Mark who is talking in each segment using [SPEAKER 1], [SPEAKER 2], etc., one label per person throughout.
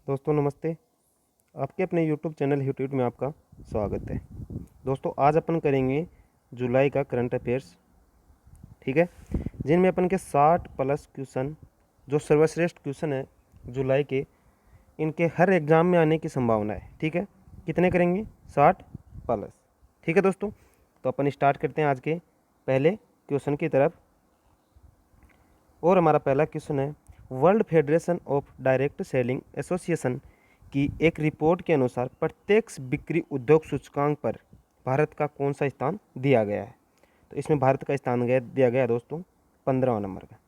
[SPEAKER 1] दोस्तों नमस्ते। आपके अपने यूट्यूब चैनल यूट्यूब में आपका स्वागत है। दोस्तों आज अपन करेंगे जुलाई का करंट अफेयर्स, ठीक है, जिनमें अपन के 60 प्लस क्वेश्चन जो सर्वश्रेष्ठ क्वेश्चन है जुलाई के, इनके हर एग्ज़ाम में आने की संभावना है। ठीक है, कितने करेंगे? 60 प्लस। ठीक है दोस्तों, तो अपन स्टार्ट करते हैं आज के पहले क्वेश्चन की तरफ। और हमारा पहला क्वेश्चन है, world federation of direct selling association की एक रिपोर्ट के अनुसार प्रत्यक्ष बिक्री उद्योग सूचकांक पर भारत का कौन सा स्थान दिया गया है? तो इसमें भारत का स्थान दिया गया है दोस्तों 15वां नंबर का।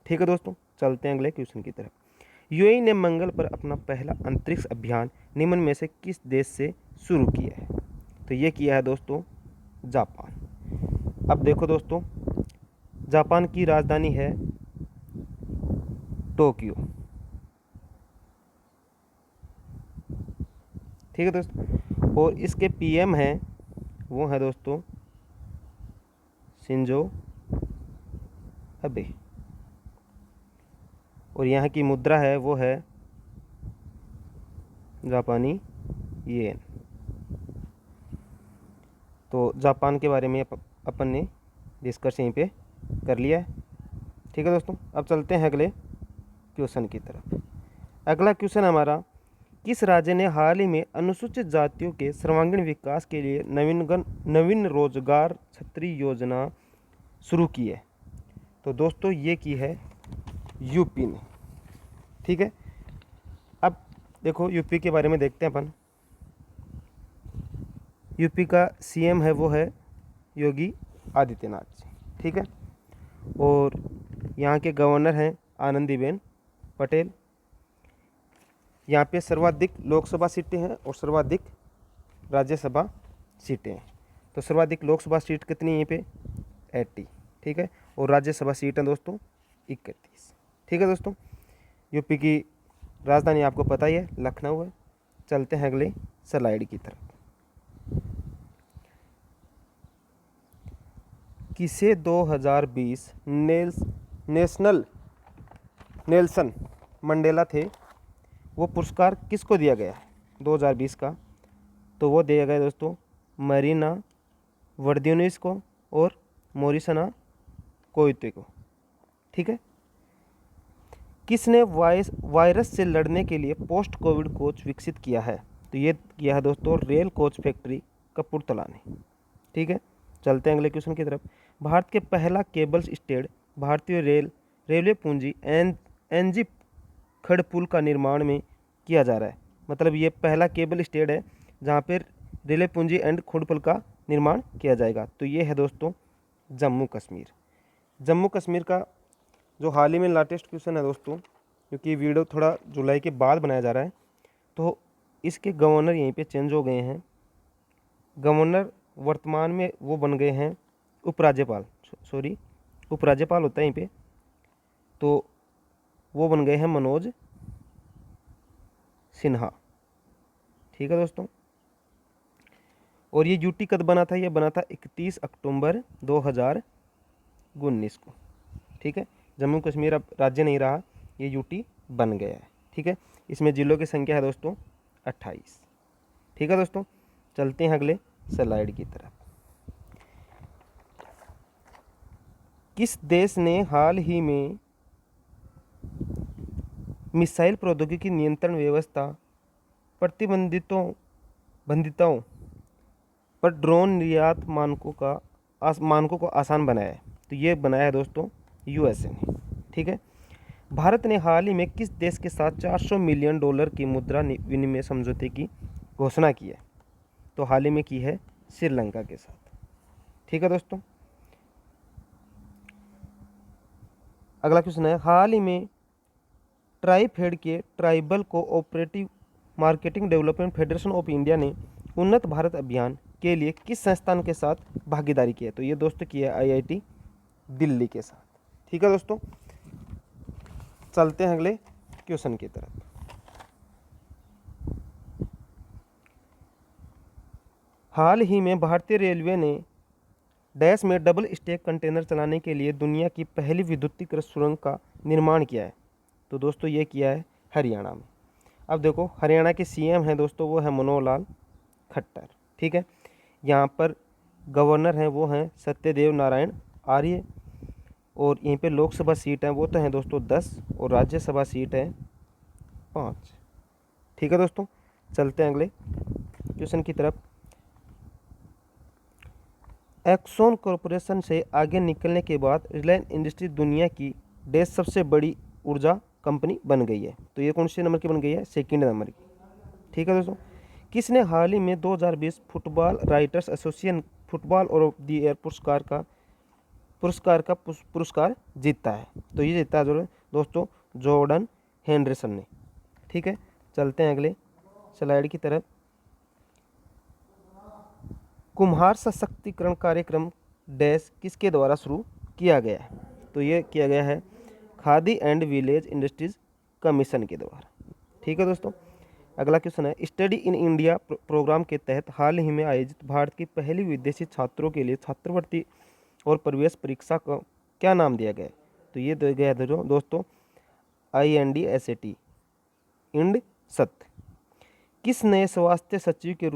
[SPEAKER 1] ठीक है दोस्तों, चलते हैं अगले क्वेश्चन की तरफ। यूएई ने मंगल पर अपना पहला अंतरिक्ष अभियान निम्न में से किस देश से शुरू किया है? तो ये किया है दोस्तों जापान। अब देखो दोस्तों, जापान की राजधानी है टोक्यो। ठीक है दोस्तों, और इसके पीएम हैं वो है दोस्तों शिंजो अबे, और यहाँ की मुद्रा है वो है जापानी येन। तो जापान के बारे में अपन ने डिस्कस यहीं पे कर लिया है। ठीक है दोस्तों, अब चलते हैं अगले क्वेश्चन की तरफ। अगला क्वेश्चन हमारा, किस राज्य ने हाल ही में अनुसूचित जातियों के सर्वांगीण विकास के लिए नवीन रोजगार छतरी योजना शुरू की है? तो दोस्तों ये की है यूपी ने। ठीक है, अब देखो यूपी के बारे में देखते हैं अपन। यूपी का सीएम है वो है योगी आदित्यनाथ जी। ठीक है, और यहाँ के गवर्नर हैं आनंदीबेन पटेल। यहाँ पे सर्वाधिक लोकसभा सीटें हैं और सर्वाधिक राज्यसभा सीटें हैं। तो सर्वाधिक लोकसभा सीट कितनी है यहाँ पे? 80। ठीक है, और राज्यसभा सीट है दोस्तों 31। ठीक है दोस्तों, यूपी की राजधानी आपको पता ही है लखनऊ है। चलते हैं अगले स्लाइड की तरफ। किसे 2020 नेल्सन मंडेला थे, वो पुरस्कार किसको दिया गया है 2020 का? तो वो दिया गया दोस्तों मरीना वर्दियोनिस को और मोरिसना कोइते को। ठीक है, किसने वायरस से लड़ने के लिए पोस्ट कोविड कोच विकसित किया है? तो ये किया है दोस्तों रेल कोच फैक्ट्री कपूरथला ने। ठीक है, चलते हैं अगले क्वेश्चन की तरफ। भारत के पहला केबल स्टेड भारतीय रेलवे पूंजी एनजी खड़पुल का निर्माण में किया जा रहा है। मतलब ये पहला केबल स्टेड है जहाँ पर रेलवे पूंजी एंड खड़पुल का निर्माण किया जाएगा। तो ये है दोस्तों जम्मू कश्मीर। जम्मू कश्मीर का जो हाल ही में लेटेस्ट क्वेश्चन है दोस्तों, क्योंकि वीडियो थोड़ा जुलाई के बाद बनाया जा रहा है, तो इसके गवर्नर यहीं पे चेंज हो गए हैं। गवर्नर वर्तमान में वो बन गए हैं उपराज्यपाल, उपराज्यपाल होता है यहीं पे, तो वो बन गए हैं मनोज सिन्हा। ठीक है दोस्तों, और ये यूटी कब बना था? ये बना था 31 अक्टूबर 2019 को। ठीक है, जम्मू कश्मीर अब राज्य नहीं रहा, ये यूटी बन गया है। ठीक है, इसमें जिलों की संख्या है दोस्तों 28। ठीक है दोस्तों, चलते हैं अगले स्लाइड की तरफ। किस देश ने हाल ही में मिसाइल प्रौद्योगिकी नियंत्रण व्यवस्था बंदिताओं पर ड्रोन निर्यात मानकों को आसान बनाया है? तो ये बनाया है दोस्तों यूएसए ने। ठीक है, भारत ने हाल ही में किस देश के साथ $400 मिलियन की मुद्रा विनिमय समझौते की घोषणा की है? तो हाल ही में की है श्रीलंका के साथ। ठीक है दोस्तों, अगला क्वेश्चन है, हाल ही में ट्राइफेड के tribal cooperative marketing development federation of India ने उन्नत भारत अभियान के लिए किस संस्थान के साथ भागीदारी की है? तो ये दोस्तों की है आईआईटी दिल्ली के साथ। ठीक है दोस्तों, चलते हैं अगले क्वेश्चन की तरफ। हाल ही में भारतीय रेलवे ने डैश में डबल स्टैक कंटेनर चलाने के लिए दुनिया की पहली विद्युतीकृत सुरंग का निर्माण किया है? तो दोस्तों ये किया है हरियाणा में। अब देखो हरियाणा के सीएम हैं दोस्तों, वो है मनोहर लाल खट्टर। ठीक है, यहाँ पर गवर्नर हैं वो हैं सत्यदेव नारायण आर्य। और यहीं पे लोकसभा सीट हैं वो तो हैं दोस्तों 10 और राज्यसभा सीट है 5। ठीक है दोस्तों, चलते हैं अगले क्वेश्चन की तरफ। एक्सॉन कॉरपोरेशन से आगे निकलने के बाद रिलायंस इंडस्ट्री दुनिया की देश सबसे बड़ी ऊर्जा कंपनी बन गई है। तो ये कौन से नंबर की बन गई है? सेकंड नंबर की। ठीक है दोस्तों, किसने हाल ही में 2020 फुटबॉल राइटर्स एसोसिएशन फुटबॉल और ऑफ द ईयर पुरस्कार जीता है? तो ये जीता है दोस्तों जॉर्डन हेंडरसन ने। ठीक है, चलते हैं अगले स्लाइड की तरफ। कुम्हार सशक्तिकरण कार्यक्रम डैश किसके द्वारा शुरू किया गया है? तो ये किया गया है khadi and village industries commission के द्वारा। ठीक है दोस्तों, अगला क्वेश्चन है स्टडी इन इंडिया प्रोग्राम के तहत हाल ही में आयोजित भारत की पहली विदेशी छात्रों के लिए छात्रवृत्ति और प्रवेश परीक्षा का क्या नाम दिया गया है? तो ये दिया गया है दोस्तों IND-SAT इंड सत। किसे नए स्वास्थ्य सचिव के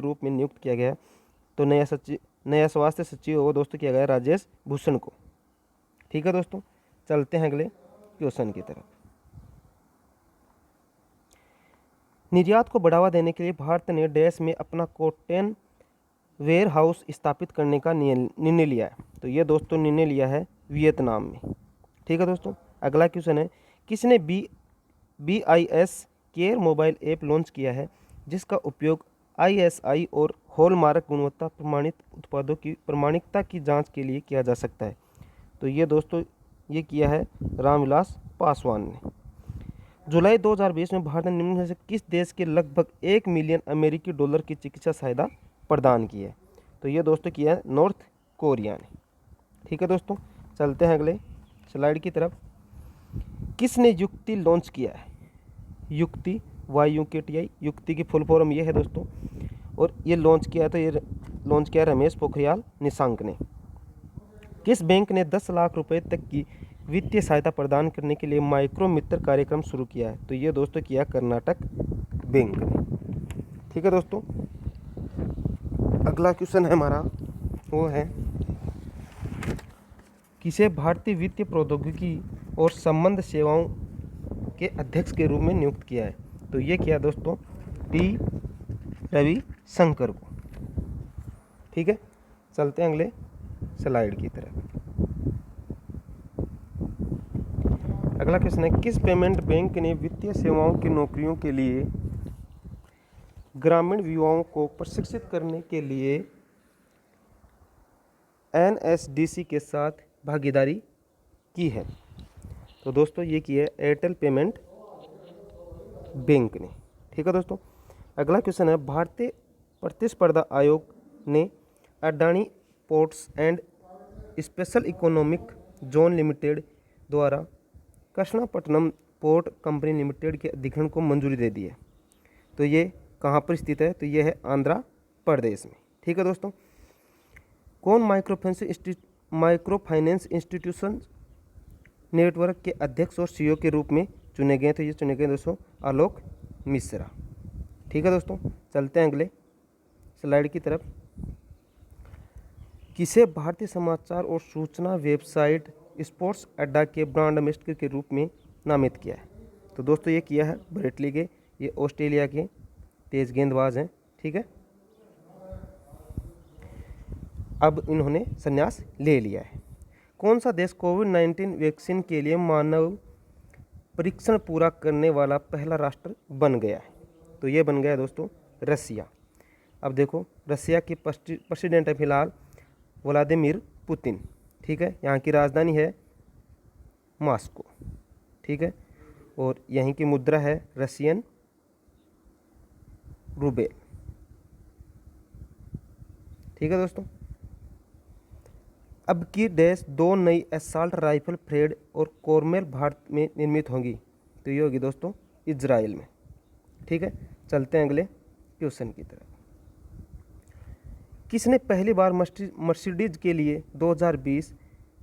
[SPEAKER 1] रूप में नियुक्त किया गया? तो नया स्वास्थ्य सचिव वो दोस्तों किया गया राजेश भूषण को। ठीक है दोस्तों, चलते हैं अगले क्वेश्चन की तरफ। निर्यात को बढ़ावा देने के लिए भारत ने देश में अपना कॉटन वेयर हाउस स्थापित करने का निर्णय लिया है। तो ये दोस्तों निर्णय लिया है वियतनाम में। ठीक है दोस्तों, अगला क्वेश्चन है किसने BIS care mobile app launch किया है जिसका उपयोग ISI और हॉलमार्क गुणवत्ता प्रमाणित उत्पादों की प्रमाणिकता की जांच के लिए किया जा सकता है? तो ये दोस्तों ये किया है रामविलास पासवान ने। जुलाई 2020 में भारत ने निम्न में से किस देश के लगभग 1 मिलियन अमेरिकी डॉलर की चिकित्सा सहायता प्रदान की है? तो ये दोस्तों किया है नॉर्थ कोरिया ने। ठीक है दोस्तों, चलते हैं अगले स्लाइड की तरफ। किसने युक्ति लॉन्च किया है? युक्ति YUKTI, युक्ति की फुल फॉर्म ये है दोस्तों, और ये लॉन्च किया रमेश पोखरियाल निशंक ने। किस बैंक ने 10 लाख रुपए तक की वित्तीय सहायता प्रदान करने के लिए माइक्रो मित्र कार्यक्रम शुरू किया है? तो ये दोस्तों किया कर्नाटक बैंक ने। ठीक है दोस्तों, अगला क्वेश्चन है हमारा वो है किसे भारतीय वित्तीय प्रौद्योगिकी और संबंध सेवाओं के अध्यक्ष के रूप में नियुक्त किया है? तो ये किया दोस्तों T रविशंकर को। ठीक है, चलते हैं अगले स्लाइड की तरफ। अगला क्वेश्चन है किस पेमेंट बैंक ने वित्तीय सेवाओं की नौकरियों के लिए ग्रामीण युवाओं को प्रशिक्षित करने के लिए NSDC के साथ भागीदारी की है? तो दोस्तों ये की है एयरटेल पेमेंट बैंक ने। ठीक है दोस्तों, अगला क्वेश्चन है भारतीय प्रतिस्पर्धा आयोग ने Adani ports and special economic zone limited द्वारा कृष्णापट्टनम पोर्ट कंपनी लिमिटेड के अधिग्रहण को मंजूरी दे दी है। तो ये कहाँ पर स्थित है? तो ये है आंध्र प्रदेश में। ठीक है दोस्तों, कौन माइक्रो फाइनेंस इंस्टीट्यूशन नेटवर्क के अध्यक्ष और CEO के रूप में चुने गए? तो ये चुने गए दोस्तों आलोक मिश्रा। ठीक है दोस्तों, चलते हैं अगले स्लाइड की तरफ। किसे भारतीय समाचार और सूचना वेबसाइट स्पोर्ट्स अड्डा के ब्रांड एम्बेसडर के रूप में नामित किया है? तो दोस्तों ये किया है ब्रेट ली के, ये ऑस्ट्रेलिया के तेज गेंदबाज हैं। ठीक है, अब इन्होंने संन्यास ले लिया है। कौन सा देश कोविड-19 वैक्सीन के लिए मानव परीक्षण पूरा करने वाला पहला राष्ट्र बन गया है? तो ये बन गया दोस्तों रसिया। अब देखो रसिया के प्रेसिडेंट है फिलहाल व्लादिमीर पुतिन। ठीक है, यहाँ की राजधानी है मॉस्को। ठीक है, और यहीं की मुद्रा है रशियन रूबेल। ठीक है दोस्तों, अब की डैश 2 नई असॉल्ट राइफल फ्रेड और कॉर्मेल भारत में निर्मित होंगी? तो ये होगी दोस्तों इजराइल में। ठीक है, चलते हैं अगले क्वेश्चन की तरफ। किसने पहली बार मर्सिडीज के लिए 2020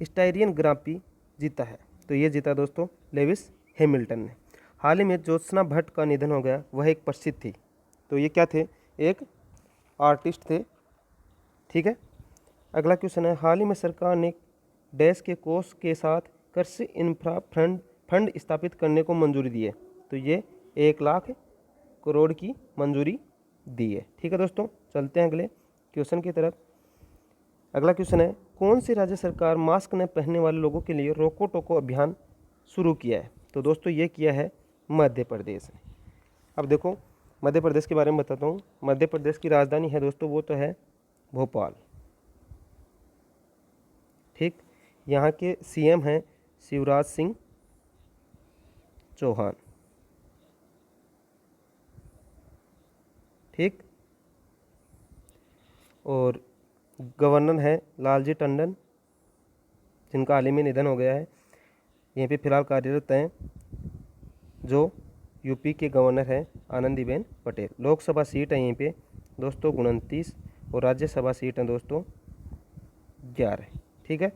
[SPEAKER 1] स्टायरियन ग्रां प्री जीता है? तो ये जीता दोस्तों लेविस हैमिल्टन ने। हाल ही में ज्योत्सना भट्ट का निधन हो गया, वह एक प्रसिद्ध थी। तो ये क्या थे? एक आर्टिस्ट थे। ठीक है। अगला क्वेश्चन है, हाल ही में सरकार ने डैश के कोष के साथ कृषि इंफ्रा फंड स्थापित करने को मंजूरी दी है। तो ये 1,00,000 करोड़ की मंजूरी दी है। ठीक है दोस्तों, चलते हैं अगले क्वेश्चन की तरफ। अगला क्वेश्चन है, कौन सी राज्य सरकार मास्क न पहनने वाले लोगों के लिए रोको टोको अभियान शुरू किया है? तो दोस्तों ये किया है मध्य प्रदेश ने। अब देखो मध्य प्रदेश के बारे में बताता हूँ। मध्य प्रदेश की राजधानी है दोस्तों, वो तो है भोपाल। ठीक, यहाँ के सीएम हैं शिवराज सिंह चौहान। ठीक, और गवर्नर है लालजी टंडन, जिनका हाल ही में निधन हो गया है। यहीं पे फिलहाल कार्यरत हैं जो यूपी के गवर्नर हैं आनंदीबेन पटेल। लोकसभा सीट है यहीं पे दोस्तों 29 और राज्यसभा सीट है दोस्तों 11। ठीक है,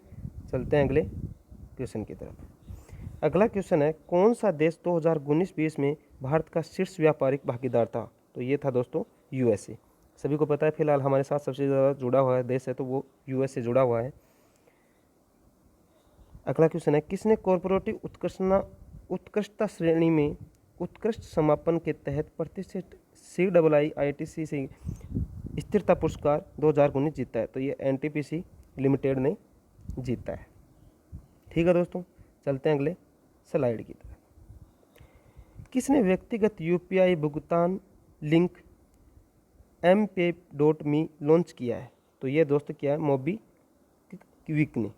[SPEAKER 1] चलते हैं अगले क्वेश्चन की तरफ। अगला क्वेश्चन है, कौन सा देश 2019-20 में भारत का शीर्ष व्यापारिक भागीदार था? तो ये था दोस्तों यूएसए। सभी को पता है फिलहाल हमारे साथ सबसे ज़्यादा जुड़ा हुआ है देश है तो वो यूएसए जुड़ा हुआ है। अगला क्वेश्चन है, किसने कॉर्पोरेटिव उत्कृष्टता श्रेणी में उत्कृष्ट समापन के तहत प्रतिष्ठित CIITC से स्थिरता पुरस्कार 2019 जीता है? तो ये NTPC लिमिटेड ने जीता है। ठीक है दोस्तों, चलते हैं अगले स्लाइड की तरफ। किसने व्यक्तिगत UPI भुगतान लिंक MPay.me लॉन्च किया है? तो ये दोस्तों क्या है? मोबीक्विक ने।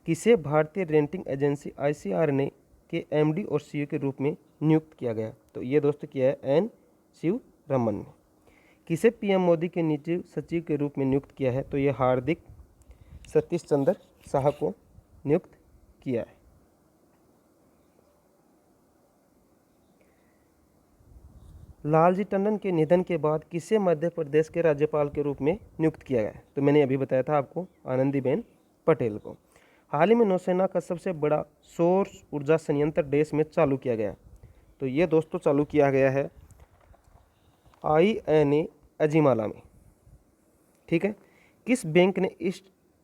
[SPEAKER 1] किसे भारतीय रेंटिंग एजेंसी ICR ने के MD और CEO के रूप में नियुक्त किया गया? तो ये दोस्तों क्या है? N शिवरमन ने। किसे PM मोदी के निजी सचिव के रूप में नियुक्त किया है? तो ये हार्दिक सतीश चंद्र शाह को नियुक्त किया है। लालजी टंडन के निधन के बाद किसे मध्य प्रदेश के राज्यपाल के रूप में नियुक्त किया गया? तो मैंने अभी बताया था आपको, आनंदीबेन पटेल को। हाल ही में नौसेना का सबसे बड़ा सौर ऊर्जा संयंत्र देश में चालू किया गया। तो ये दोस्तों चालू किया गया है INA अजीमाला में। ठीक है, किस बैंक ने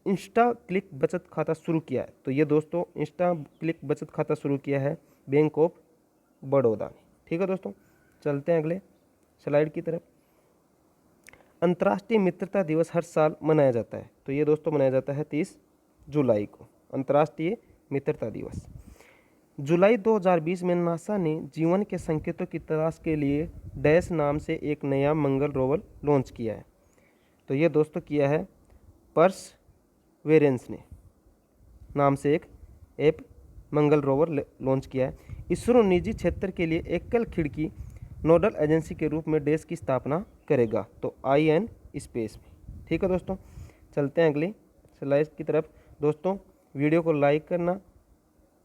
[SPEAKER 1] इंस्टा क्लिक बचत खाता शुरू किया है? तो ये दोस्तों इंस्टा क्लिक बचत खाता शुरू किया है बैंक ऑफ बड़ौदा ने। ठीक है दोस्तों, चलते हैं अगले स्लाइड की तरफ। अंतर्राष्ट्रीय मित्रता दिवस हर साल मनाया जाता है। तो ये दोस्तों मनाया जाता है 30 जुलाई को, अंतर्राष्ट्रीय मित्रता दिवस। जुलाई 2020 में नासा ने जीवन के संकेतों की तलाश के लिए डैश नाम से एक नया मंगल रोवर लॉन्च किया है। तो ये दोस्तों किया है परसवेरेंस ने नाम से एक ऐप मंगल रोवर लॉन्च किया है। इसरो निजी क्षेत्र के लिए एकल खिड़की नोडल एजेंसी के रूप में डैश की स्थापना करेगा। तो IN स्पेस में। ठीक है दोस्तों, चलते हैं अगली स्लाइड की तरफ। दोस्तों वीडियो को लाइक करना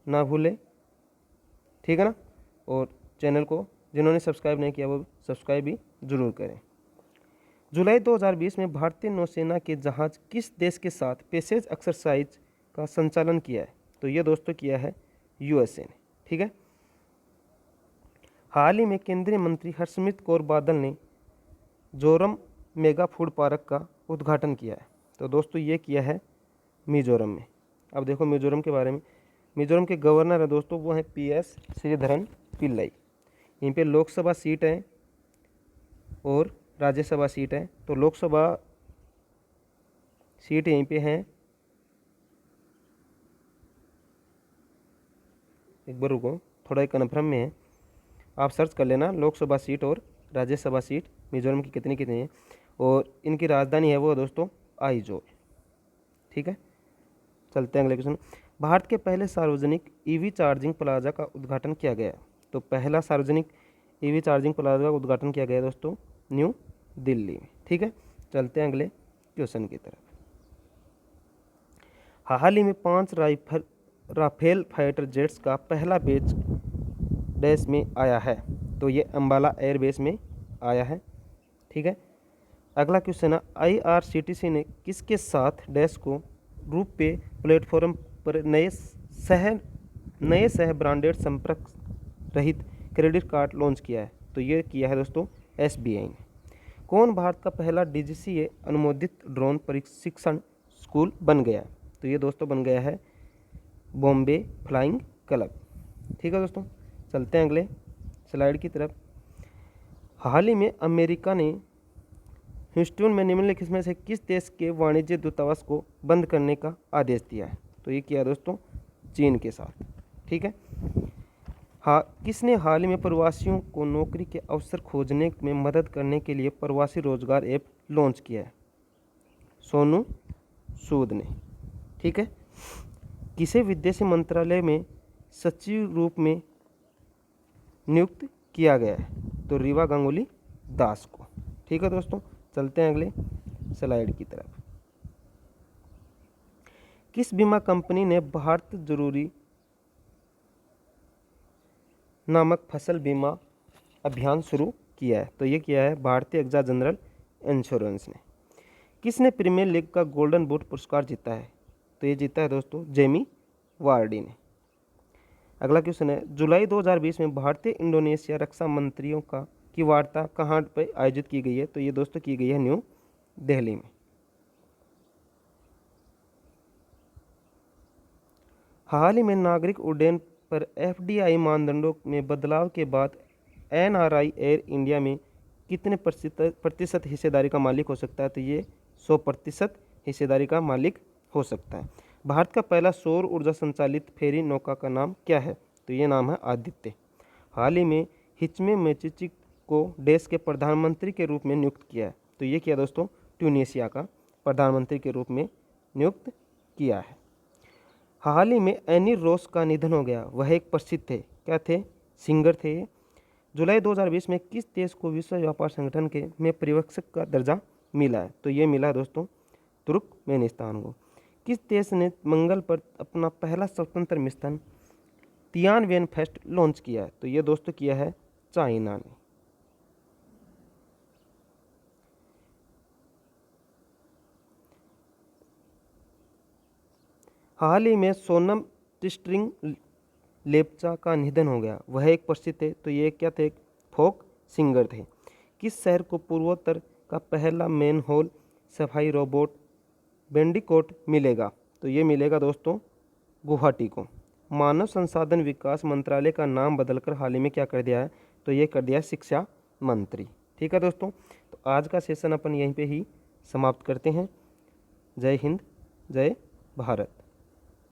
[SPEAKER 1] ना भूलें, ठीक है ना, और चैनल को जिन्होंने सब्सक्राइब नहीं किया वो सब्सक्राइब भी जरूर करें। जुलाई 2020 में भारतीय नौसेना के जहाज किस देश के साथ पैसेज एक्सरसाइज का संचालन किया है? तो ये दोस्तों किया है USA ने। ठीक है, हाल ही में केंद्रीय मंत्री हरसिमरत कौर बादल ने जोरम मेगा फूड पार्क का उद्घाटन किया है। तो दोस्तों ये किया है मिजोरम में। अब देखो मिजोरम के बारे में, मिजोरम के गवर्नर है दोस्तों वो हैं PS श्रीधरन पिल्लाई। यहीं पे लोकसभा सीट है और राज्यसभा सीट है। तो लोकसभा सीट यहीं पे हैं, एक बार रुको थोड़ा कन्फर्म में है, आप सर्च कर लेना लोकसभा सीट और राज्यसभा सीट मिजोरम की कितनी कितनी है। और इनकी राजधानी है वो दोस्तों आइजोल। ठीक है, चलते हैं अगले क्वेश्चन। भारत के पहले सार्वजनिक EV चार्जिंग प्लाजा का उद्घाटन किया गया। तो पहला सार्वजनिक EV चार्जिंग प्लाजा का उद्घाटन किया गया दोस्तों न्यू दिल्ली में। ठीक है, चलते हैं अगले क्वेश्चन की तरफ। हाल ही में 5 राफेल फाइटर जेट्स का पहला बैच डैश में आया है। तो ये अंबाला एयरबेस में आया है। ठीक है, अगला क्वेश्चन है, IRCTC ने किसके साथ डैश को रूप पे प्लेटफॉर्म पर नए सह ब्रांडेड संपर्क रहित क्रेडिट कार्ड लॉन्च किया है? तो ये किया है दोस्तों SBI ने। कौन भारत का पहला DGCA अनुमोदित ड्रोन प्रशिक्षण स्कूल बन गया है? तो ये दोस्तों बन गया है बॉम्बे फ्लाइंग क्लब। ठीक है दोस्तों, चलते हैं अगले स्लाइड की तरफ। हाल ही में अमेरिका ने ह्यूस्टन में निम्नलिखित में से किस देश के वाणिज्य दूतावास को बंद करने का आदेश दिया है? तो ये किया दोस्तों चीन के साथ। ठीक है। किसने हाल ही में प्रवासियों को नौकरी के अवसर खोजने में मदद करने के लिए प्रवासी रोजगार ऐप लॉन्च किया है? सोनू सूद ने। ठीक है। किसे विदेश मंत्रालय में सचिव रूप में नियुक्त किया गया है? तो रीवा गांगुली दास को। ठीक है दोस्तों, चलते हैं अगले स्लाइड की तरफ। किस बीमा कंपनी ने भारत जरूरी नामक फसल बीमा अभियान शुरू किया है? तो ये किया है भारतीय एक्जा जनरल इंश्योरेंस ने। किसने प्रीमियर लीग का गोल्डन बूट पुरस्कार जीता है? तो ये जीता है दोस्तों जेमी वार्डी ने। अगला क्वेश्चन है, जुलाई 2020 में भारतीय इंडोनेशिया रक्षा मंत्रियों की वार्ता कहाँ पर आयोजित की गई है? तो ये दोस्तों की गई है न्यू दिल्ली में। हाल ही में नागरिक उड्डयन पर FDI मानदंडों में बदलाव के बाद NRI एयर इंडिया में कितने प्रतिशत हिस्सेदारी का मालिक हो सकता है? तो ये 100% हिस्सेदारी का मालिक हो सकता है। भारत का पहला सौर ऊर्जा संचालित फेरी नौका का नाम क्या है? तो ये नाम है आदित्य। हाल ही में हिचमे मेचिची को देश के प्रधानमंत्री के रूप में नियुक्त किया है? तो ये किया दोस्तों ट्यूनीशिया का प्रधानमंत्री के रूप में नियुक्त किया है। हाल ही में एनी रोस का निधन हो गया। वह एक प्रसिद्ध थे, क्या थे? सिंगर थे। जुलाई 2020 में किस देश को विश्व व्यापार संगठन के में पर्यवेक्षक का दर्जा मिला है? तो ये मिला है दोस्तों तुर्कमेनिस्तान को। किस देश ने मंगल पर अपना पहला स्वतंत्र मिशन तियानवेन फेस्ट लॉन्च किया है? तो ये दोस्तों किया है चाइना ने। हाल ही में सोनम टिस्ट्रिंग लेप्चा का निधन हो गया। वह एक प्रसिद्ध थे, तो ये क्या थे? फोक सिंगर थे। किस शहर को पूर्वोत्तर का पहला मेन होल सफाई रोबोट बेंडिकोट मिलेगा? तो ये मिलेगा दोस्तों गुवाहाटी को। मानव संसाधन विकास मंत्रालय का नाम बदलकर हाल ही में क्या कर दिया है? तो ये कर दिया है शिक्षा मंत्री। ठीक है दोस्तों, तो आज का सेशन अपन यहीं पे ही समाप्त करते हैं। जय हिंद, जय भारत।